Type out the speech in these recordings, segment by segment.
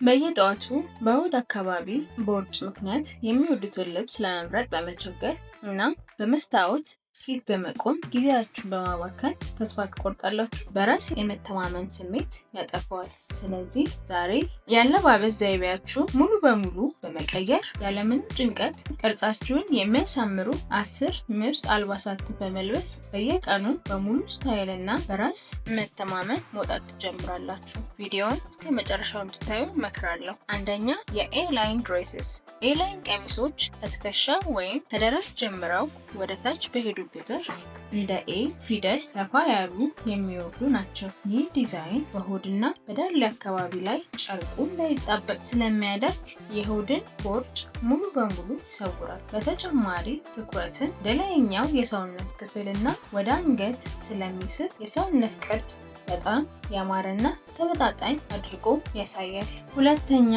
በየጠዋቱ በሆድ አካባቢ በውርጭ ምክንያት የሚወዱትን ልብስ ለመምረጥ በመቸገር እና በመስታወት ፊት በመቆም ጊዜያችሁን በማባከን ተስፋ ትቆርጣላችሁ። በራስ የመተማመን ስሜት ያጠፋዋል። ስለዚህ ዛሬ የአለባበስ ዘይቤያችሁ ሙሉ በሙሉ በመቀየር ያለምንም ጭንቀት ቅርጻችሁን የሚያሳምሩ 10 ምርጥ አልባሳትን በመልበስ በየቀኑ በሙሉ ስታይል እና በራስ መተማመን መውጣት ትጀምራላችሁ። ቪዲዮውን እስከ መጨረሻው እንድታዩ እመክራለሁ። አንደኛ፣ የኤላይን ድሬስስ። ኤላይን ቀሚሶች ከትከሻ ወይም ከደረት ጀምረው ወደ ታች በሄዱ ቁጥር እንደ ኤ ፊደል ሰፋ ያሉ የሚወዱ ናቸው። ይህ ዲዛይን በሆድና በዳሌ አካባቢ ላይ ጨርቁ እንዳይጣበቅ ስለሚያደርግ የሆድን ቦርጭ ሙሉ በሙሉ ይሰውራል። በተጨማሪ ትኩረትን ወደ ላይኛው የሰውነት ክፍልና ወደ አንገት ስለሚስብ የሰውነት ቅርጽ በጣም ያማረና ተመጣጣኝ አድርጎ ያሳያል። ሁለተኛ፣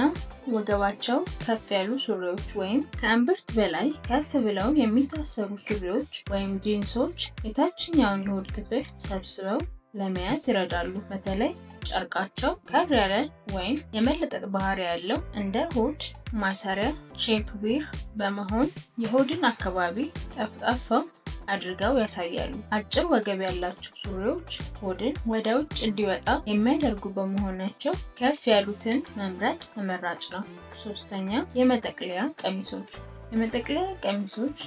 ወገባቸው ከፍ ያሉ ሱሪዎች ወይም ከእምብርት በላይ ከፍ ብለው የሚታሰሩ ሱሪዎች ወይም ጂንሶች የታችኛውን የሆድ ክፍል ሰብስበው ለመያዝ ይረዳሉ። በተለይ ጨርቃቸው ከር ያለ ወይም የመለጠጥ ባህሪ ያለው እንደ ሆድ ማሰሪያ ሼፕ ዌር በመሆን የሆድን አካባቢ ጠፍጣፋ አድርገው ያሳያሉ። አጭር ወገብ ያላቸው ሱሪዎች ሆድን ወደ ውጭ እንዲወጣ የሚያደርጉ በመሆናቸው ከፍ ያሉትን መምረጥ ተመራጭ ነው። ሶስተኛ፣ የመጠቅለያ ቀሚሶች። የመጠቅለያ ቀሚሶች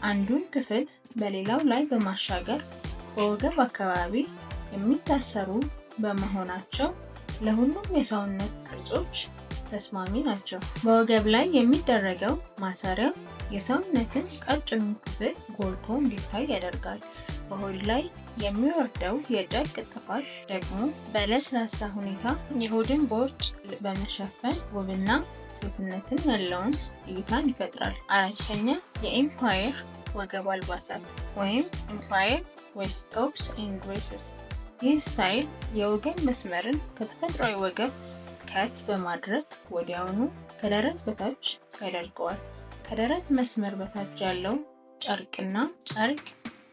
አንዱን ክፍል በሌላው ላይ በማሻገር በወገብ አካባቢ የሚታሰሩ በመሆናቸው ለሁሉም የሰውነት ቅርጾች ተስማሚ ናቸው። በወገብ ላይ የሚደረገው ማሰሪያ የሰውነትን ቀጭኑ ክፍል ጎልቶ እንዲታይ ያደርጋል። በሆድ ላይ የሚወርደው የጨርቅ ጥፋት ደግሞ በለስላሳ ሁኔታ የሆድን ቦርጭ በመሸፈን ውብና ሴትነትን ያለውን እይታን ይፈጥራል። አራተኛ፣ የኤምፓየር ወገብ አልባሳት ወይም ኤምፓየር ዌስት ቶፕስ ኤንድ ድሬስስ። ይህ ስታይል የወገብ መስመርን ከተፈጥሯዊ ወገብ ከፍ በማድረግ ወዲያውኑ ከደረት በታች ያደርገዋል። ከደረት መስመር በታች ያለው ጨርቅ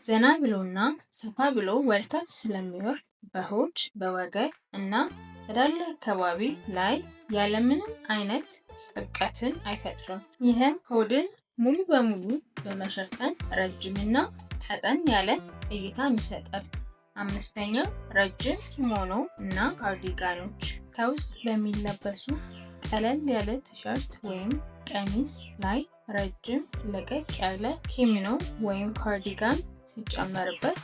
ዘና ብሎና ሰፋ ብሎ ወደታች ስለሚወርድ በሆድ በወገብ እና በዳሌ አካባቢ ላይ ያለምንም አይነት ጥብቀትን አይፈጥርም። ይህም ሆድን ሙሉ በሙሉ በመሸፈን ረጅምና ቀጠን ያለ እይታን ይሰጣል። አምስተኛ፣ ረጅም ኪሞኖ እና ካርዲጋኖች። ከውስጥ በሚለበሱ ቀለል ያለ ቲሸርት ወይም ቀሚስ ላይ ረጅም ለቀቅ ያለ ኪሞኖ ወይም ካርዲጋን ሲጨመርበት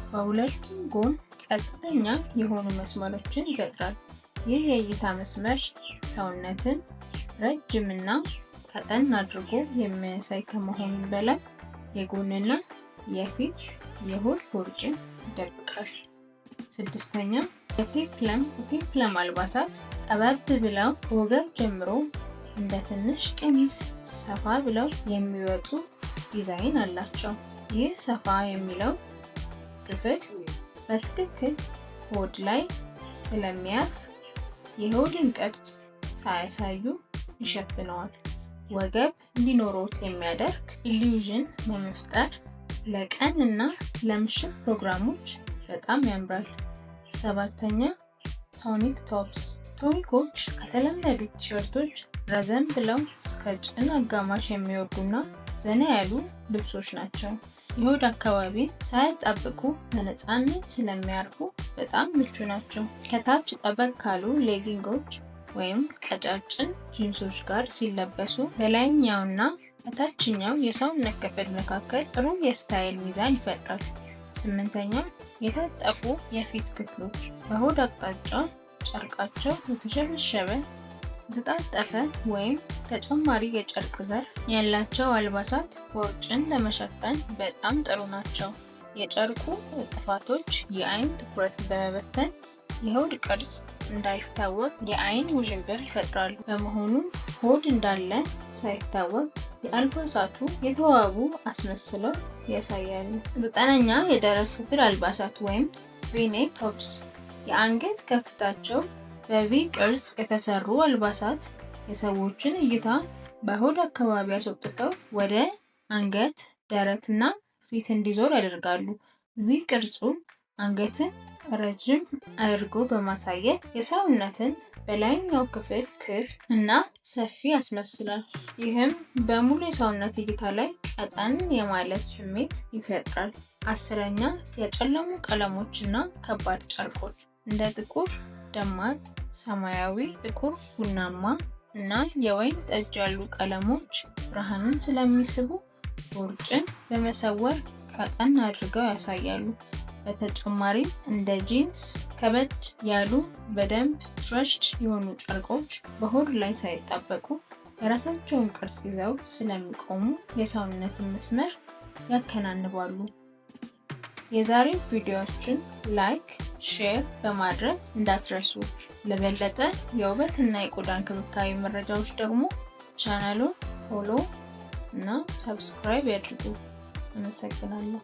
በሁለቱም ጎን ቀጥተኛ የሆኑ መስመሮችን ይፈጥራል። ይህ የእይታ መስመር ሰውነትን ረጅምና ቀጠን አድርጎ የሚያሳይ ከመሆኑ በላይ የጎንና የፊት የሆድ ቦርጭን ይደብቃል። ስድስተኛ፣ የፔፕለም አልባሳት ጠበብ ብለው ከወገብ ጀምሮ እንደ ትንሽ ቀሚስ ሰፋ ብለው የሚወጡ ዲዛይን አላቸው። ይህ ሰፋ የሚለው ክፍል በትክክል ሆድ ላይ ስለሚያርፍ የሆድን ቅርጽ ሳያሳዩ ይሸፍነዋል። ወገብ እንዲኖሮት የሚያደርግ ኢሉዥን በመፍጠር ለቀን እና ለምሽት ፕሮግራሞች በጣም ያምራል። ሰባተኛ፣ ቶኒክ ቶፕስ። ቶኒኮች ከተለመዱት ቲሸርቶች ረዘም ብለው እስከ ጭን አጋማሽ የሚወርዱና ዘና ያሉ ልብሶች ናቸው። የሆድ አካባቢ ሳያጣብቁ በነፃነት ስለሚያርፉ በጣም ምቹ ናቸው። ከታች ጠበቅ ካሉ ሌጊንጎች ወይም ቀጫጭን ጂንሶች ጋር ሲለበሱ በላይኛውና በታችኛው የሰውነት ክፍል መካከል ጥሩ የስታይል ሚዛን ይፈጥራል። ስምንተኛ፣ የታጠፉ የፊት ክፍሎች። በሆድ አቅጣጫ ጨርቃቸው የተሸበሸበ የተጣጠፈ ወይም ተጨማሪ የጨርቅ ዘር ያላቸው አልባሳት ቦርጭን ለመሸፈን በጣም ጥሩ ናቸው። የጨርቁ ጥፋቶች የአይን ትኩረት በመበተን የሆድ ቅርጽ እንዳይታወቅ የአይን ውዥንብር ይፈጥራሉ። በመሆኑም ሆድ እንዳለ ሳይታወቅ የአልባሳቱ የተዋቡ አስመስለው ያሳያሉ። ዘጠነኛ፣ የደረት ክፍል አልባሳት ወይም ቪኔክ ቶፕስ። የአንገት ከፍታቸው በቪ ቅርጽ የተሰሩ አልባሳት የሰዎችን እይታ በሆድ አካባቢ አስወጥተው ወደ አንገት፣ ደረትና ፊት እንዲዞር ያደርጋሉ። ቪ ቅርጹ አንገትን ረጅም አድርጎ በማሳየት የሰውነትን በላይኛው ክፍል ክፍት እና ሰፊ ያስመስላል። ይህም በሙሉ የሰውነት እይታ ላይ ቀጠን የማለት ስሜት ይፈጥራል። 10ኛ የጨለሙ ቀለሞች እና ከባድ ጨርቆች እንደ ጥቁር፣ ደማቅ ሰማያዊ፣ ጥቁር ቡናማ እና የወይን ጠጅ ያሉ ቀለሞች ብርሃንን ስለሚስቡ ቦርጭን በመሰወር ቀጠን አድርገው ያሳያሉ። በተጨማሪም እንደ ጂንስ ከበድ ያሉ በደንብ ስትሬችድ የሆኑ ጨርቆች በሆድ ላይ ሳይጣበቁ የራሳቸውን ቅርጽ ይዘው ስለሚቆሙ የሰውነትን መስመር ያከናንባሉ። የዛሬው ቪዲዮዎችን ላይክ፣ ሼር በማድረግ እንዳትረሱ። ለበለጠ የውበት እና የቆዳ እንክብካቤ መረጃዎች ደግሞ ቻናሉን ፎሎ እና ሰብስክራይብ ያድርጉ። አመሰግናለሁ።